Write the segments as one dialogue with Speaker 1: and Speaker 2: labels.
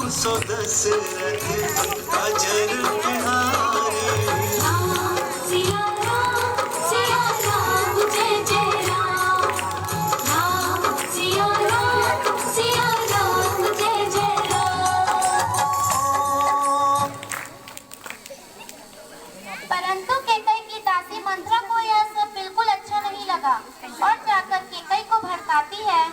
Speaker 1: सो दशरथ अजर बिहारी।
Speaker 2: सिया राम जय जय राम, राम सिया राम जय जय राम। परंतु केकई की दासी मंत्रा को यह सब बिल्कुल अच्छा नहीं लगा और जाकर केकई को भड़काती है।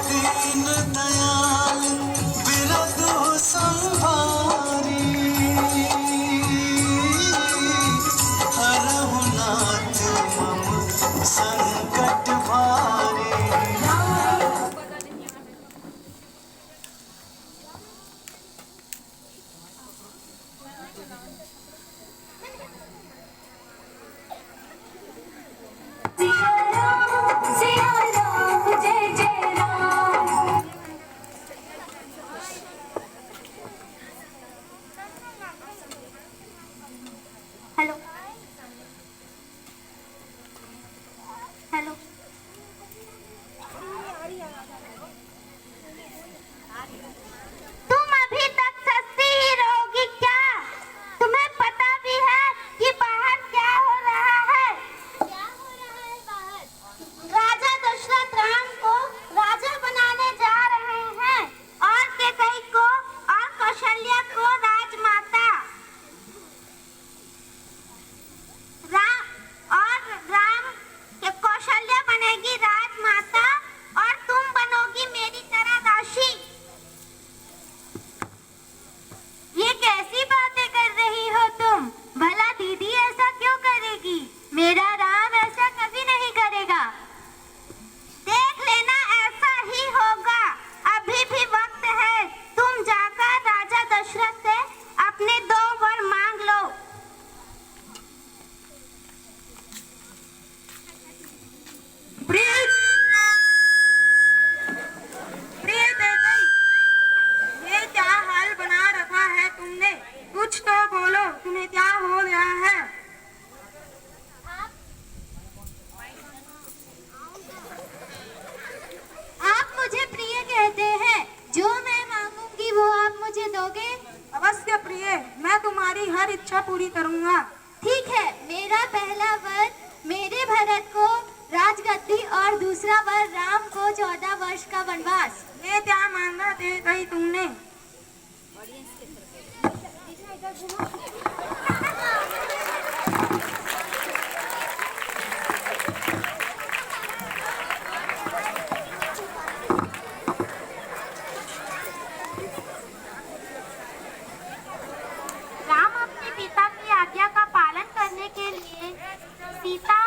Speaker 1: दीन दयाल बिरदु संभारी, हरहु नाथ मम संकट भारी।
Speaker 2: सिया राम जय जय राम। हेलो हेलो, तुम अभी तक सस्ती ही रहोगी क्या? तुम्हें पता भी है कि बाहर क्या हो रहा है? क्या हो रहा है बाहर? राजा दशरथ राम को राजा बनाने जा रहे हैं और केकई को और कौशल्या को राजमाता। राम के कौशल्या बनेगी राजमाता और तुम बनोगी मेरी तरह दासी। ये कैसी बातें कर रही हो तुम? भला दीदी ऐसा क्यों करेगी? मेरा राम ऐसा कभी नहीं करेगा। देख लेना ऐसा ही होगा। अभी भी वक्त है, तुम जाकर राजा दशरथ से अपने 2 वर मांग लो।
Speaker 3: प्रिय केकई, ये क्या हाल बना रखा है तुमने? कुछ तो बोलो, तुम्हें क्या हो गया है?
Speaker 2: आप मुझे प्रिय कहते हैं, जो मैं मांगूंगी वो आप मुझे दोगे?
Speaker 3: अवश्य प्रिय, मैं तुम्हारी हर इच्छा पूरी करूंगा।
Speaker 2: ठीक है, मेरा पहला वर मेरे भरत को राजगद्दी और दूसरा वर राम को 14 वर्ष का वनवास।
Speaker 3: ये क्या मांगा केकई तुमने?
Speaker 2: राम अपने पिता की आज्ञा का पालन करने के लिए सीता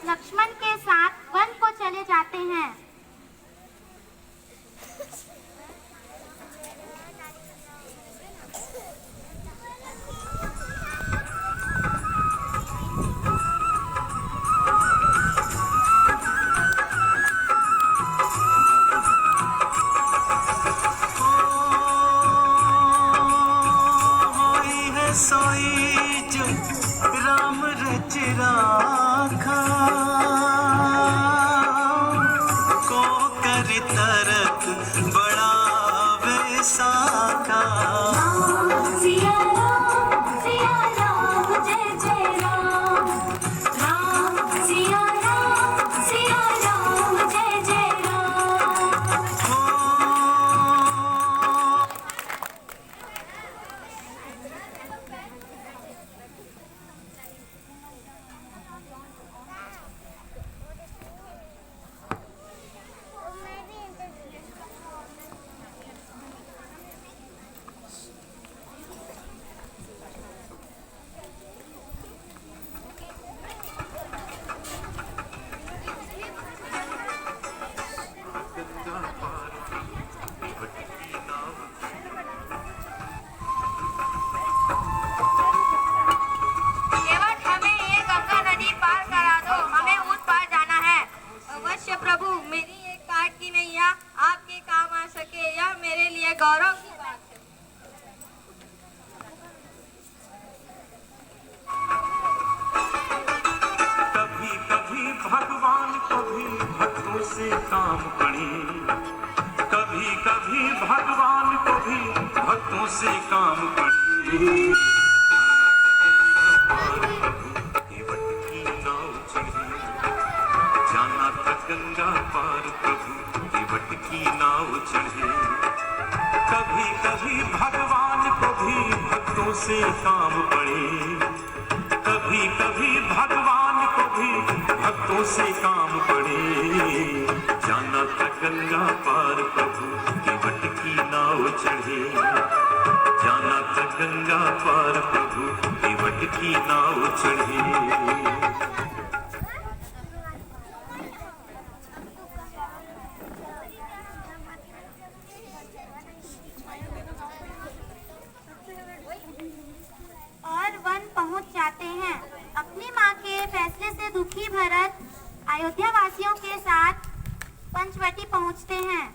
Speaker 2: लक्ष्मण के साथ वन को चले जाते हैं।
Speaker 1: होई है सोई जो राम रच राखा, को कर तरक बड़ा विसाखा।
Speaker 2: सिया राम जय जय राम, राम सिया राम जय जय राम।
Speaker 3: केवट हमें ये गंगा नदी पार करा दो, हमें उस पार जाना है। अवश्य प्रभु, मेरी एक काट की नैया आपके काम आ सके, यह मेरे लिए गौरव की बात है।
Speaker 1: कभी कभी भगवान को भी भक्तों
Speaker 4: से काम पड़े। कभी कभी भगवान को भी भक्तों से काम पड़े। केवट की नाव चढ़े, जाना था गंगा पार प्रभु केवट की नाव चढ़े। कभी कभी भगवान को भी भक्तों से काम पड़े। कभी कभी भगवान को भी भक्तों से काम पड़े। जाना था गंगा पार प्रभु केवट की नाव चढ़े। जाना था गंगा पार प्रभु केवट की नाव चढ़े।
Speaker 2: और वन पहुंच जाते हैं। अपनी मां के फैसले से दुखी भरत अयोध्या वासियों के साथ पंचवटी पहुंचते हैं।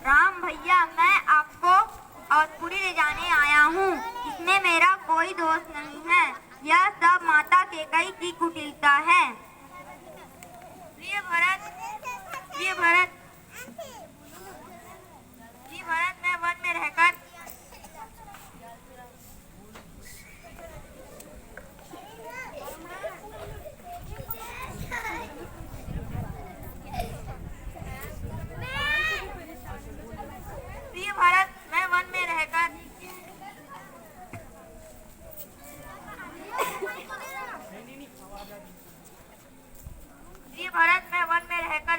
Speaker 2: राम भैया, मैं आपको अवधपुरी ले जाने आया हूँ। इसमें मेरा कोई दोष नहीं है। यह सब माता कैकेयी की कुटिलता है। प्रिय भरत, मैं वन में रहकर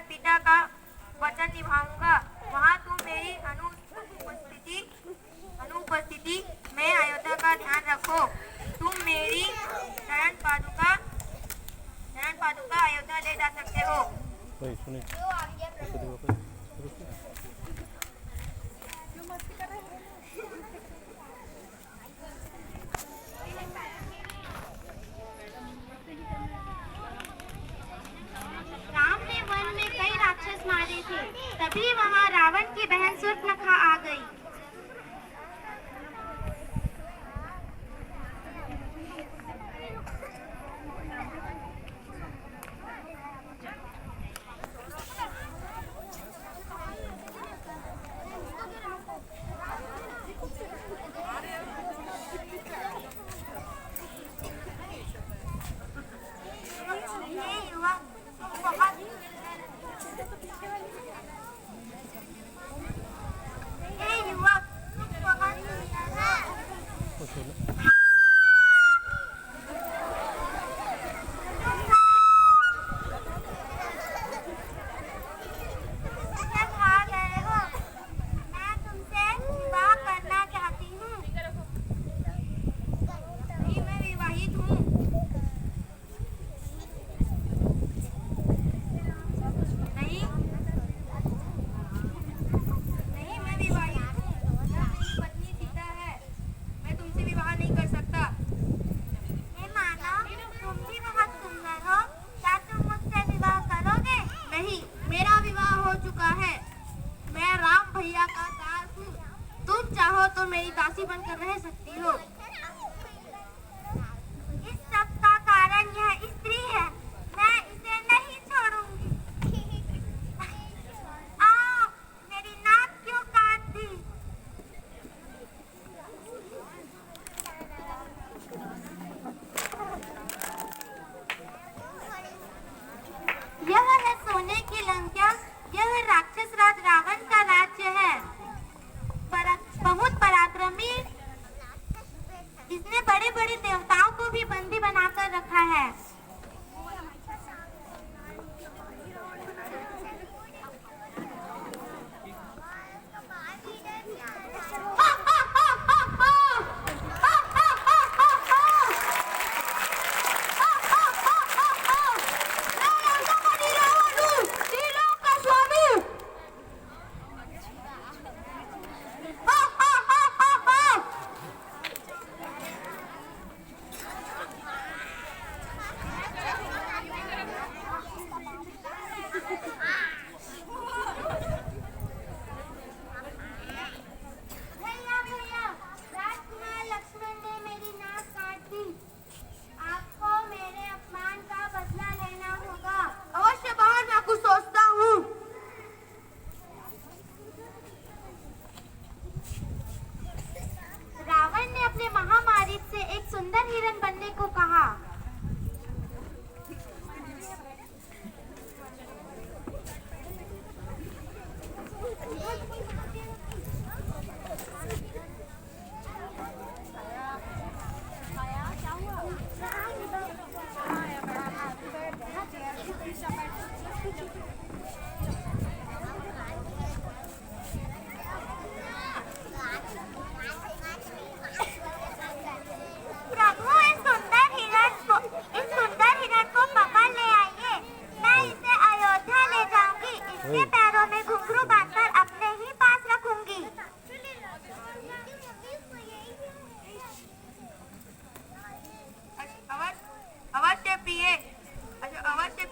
Speaker 2: पिता का वचन निभाऊंगा। वहाँ तुम मेरी अनुपस्थिति में अयोध्या का ध्यान रखो। तुम मेरी चरण पादुका अयोध्या ले जा सकते हो। मारे थे, तभी वहाँ रावण की बहन शूर्पणखा आ गई।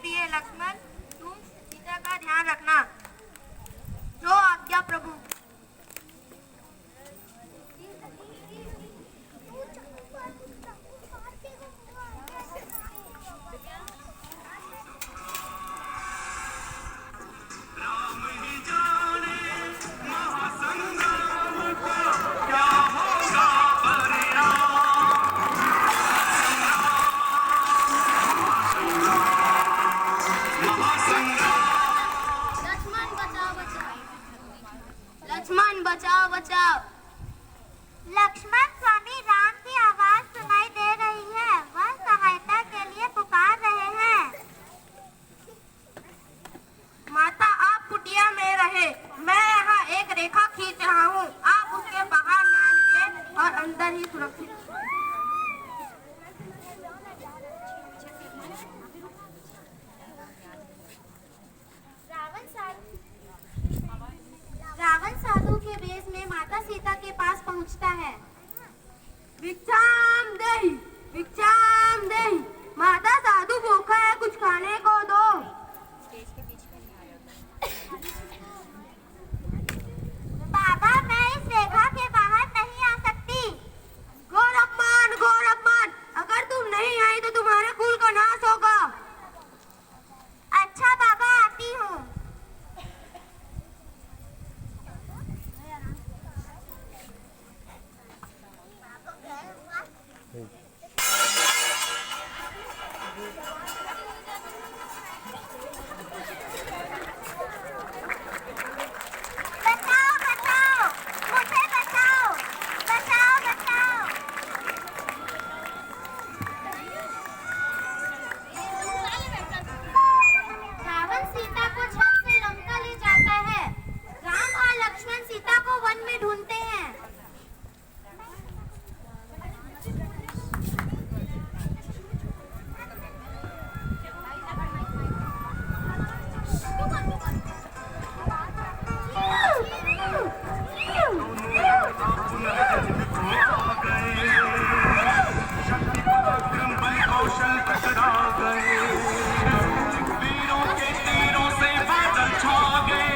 Speaker 3: प्रिय लक्ष्मण, तुम सीता का ध्यान रखना। जो आज्ञा प्रभु। लक्ष्मण बचाओ बचाओ।
Speaker 2: लक्ष्मण, स्वामी राम की आवाज सुनाई दे रही है। वह सहायता के लिए पुकार रहे हैं।
Speaker 3: माता, आप कुटिया में रहे, मैं यहाँ एक रेखा खींच रहा हूँ। आप उसके बाहर ना निकले और अंदर ही सुरक्षित।
Speaker 2: रावण साधु के वेश में माता सीता के पास पहुंचता है।
Speaker 3: भिक्षाम देहि, भिक्षाम देहि। माता, साधु भूखा है, कुछ खाने को दो।
Speaker 2: बाबा, मैं इस रेखा के बाहर नहीं आ सकती।
Speaker 3: गौरवमान, गौरवमान, अगर तुम नहीं आई तो तुम्हारे कुल का नाश होगा।
Speaker 2: अच्छा बाबा, आती हूँ। बचाओ बचाओ, मुझे बचाओ, बचाओ बचाओ। रावण सीता को छल से लंका ले जाता है। राम और लक्ष्मण सीता को वन में ढूंढते हैं।
Speaker 4: कौशल टकरा गए, वीरों के तीरों से बादल छा गए।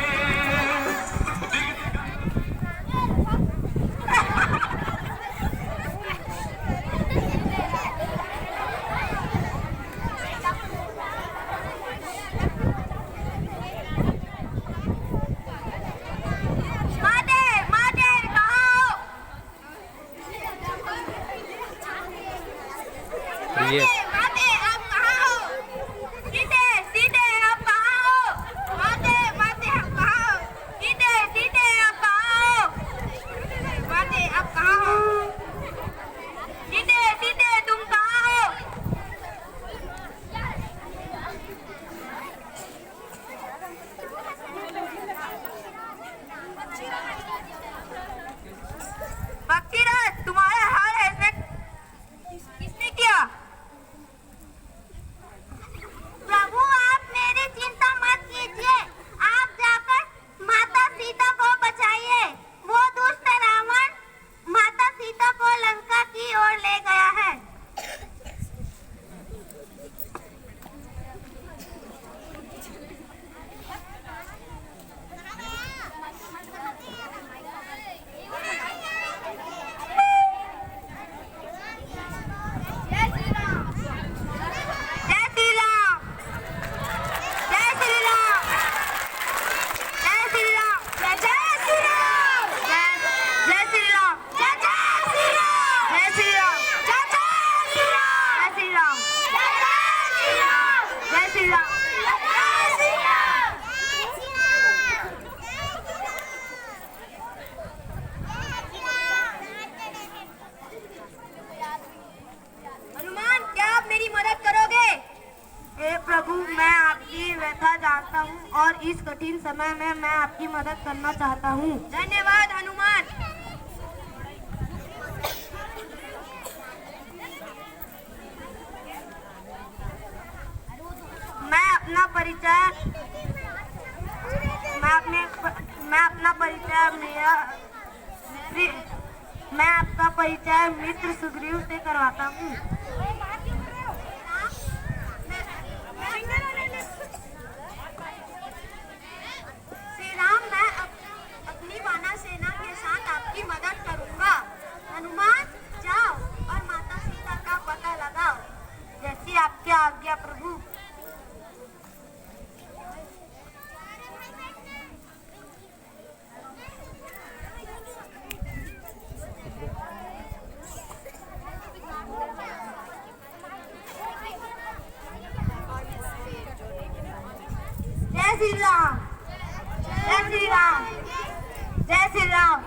Speaker 3: माते, माते, कहाँ हो?
Speaker 5: ये
Speaker 3: माते, आप कहाँ हो? सीते, सीते, आप कहाँ हो? माते, माते, आप कहाँ हो? सीते, सीते, आप कहाँ हो? माते, आप कहाँ हो? सीते, सीते, तुम कहाँ हो? भक्तिरथ, तुम्हारा हाल ऐसे किसने किया?
Speaker 2: प्रभु, आप मेरी चिंता मत कीजिए। आप जाकर माता सीता को बचाइए। वो दुष्ट रावण माता सीता को लंका की ओर ले गया है।
Speaker 3: जय श्री राम, जय श्री राम, जय श्री राम, जय श्री राम, जय श्री राम, जय श्री राम, जय श्री राम, जय श्री राम, जय श्री राम, जय श्री राम। हनुमान, क्या आप मेरी मदद करोगे? हे प्रभु, मैं आपकी व्यथा जानता हूँ और इस कठिन समय में मैं आपकी मदद करना चाहता हूँ। धन्यवाद हनुमान। मैं अपना परिचय मैं आपका परिचय मित्र सुग्रीव से करवाता हूँ। क्या आज्ञा प्रभु। जय श्री राम, जय श्री राम, जय श्री राम।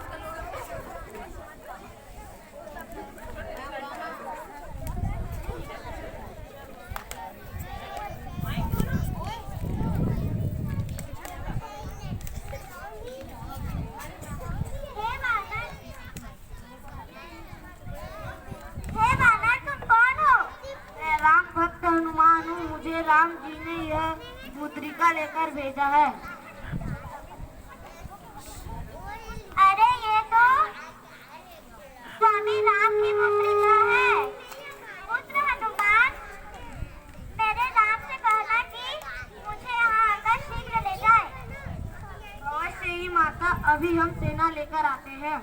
Speaker 3: हनुमान हूँ, मुझे राम जी ने यह मुद्रिका लेकर भेजा है।
Speaker 2: अरे ये तो स्वामी राम की मुद्रिका है। पुत्र हनुमान, मेरे राम से कहना कि मुझे यहाँ आकर शीघ्र ले जाए।
Speaker 3: अवश्य ही माता, अभी हम सेना लेकर आते हैं।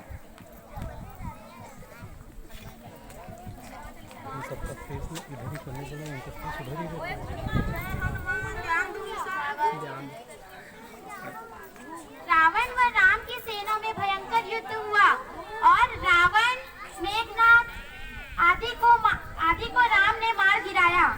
Speaker 5: सबका फेस में इधर ही करने के लिए इनका फेस उधर ही रहता है।
Speaker 2: रावण व राम की सेना में भयंकर युद्ध हुआ और रावण, मेघनाथ आदि को राम ने मार गिराया।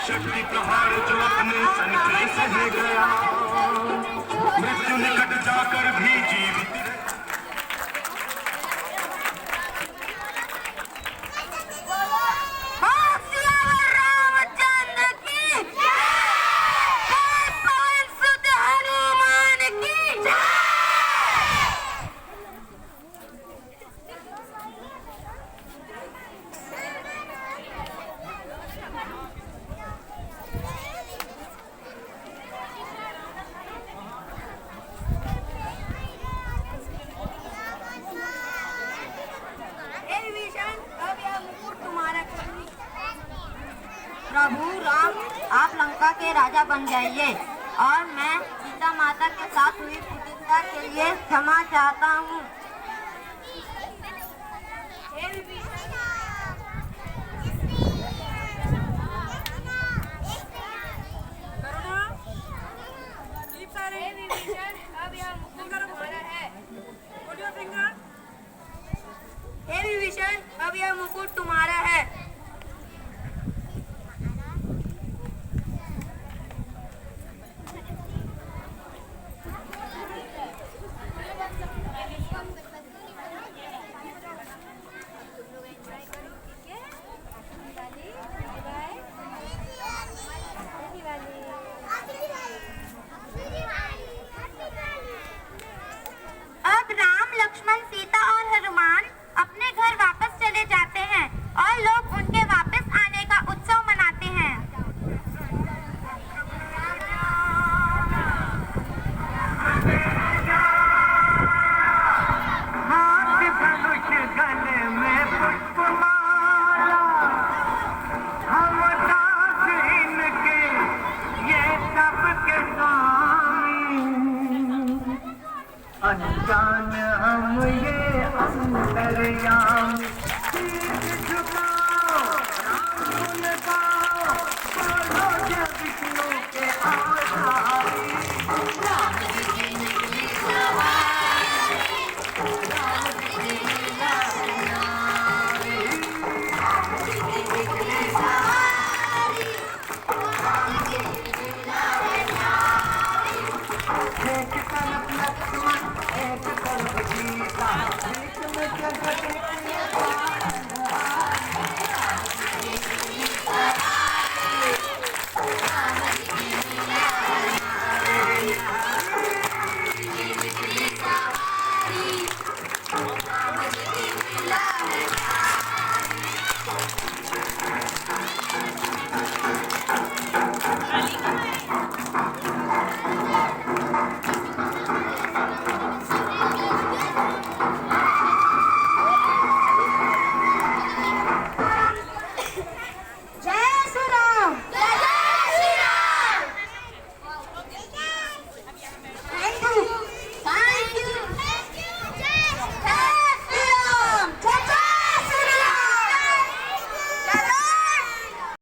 Speaker 4: शक्ति प्रहार जो अपने सन के सह गया, मृत्यु निकट जाकर भी जीवित
Speaker 3: प्रभु राम, आप लंका के राजा बन जाइए और मैं सीता माता के साथ हुई कुटिलता के लिए क्षमा चाहता हूँ। हे विभीषण, अब यह मुकुट तुम्हारा है।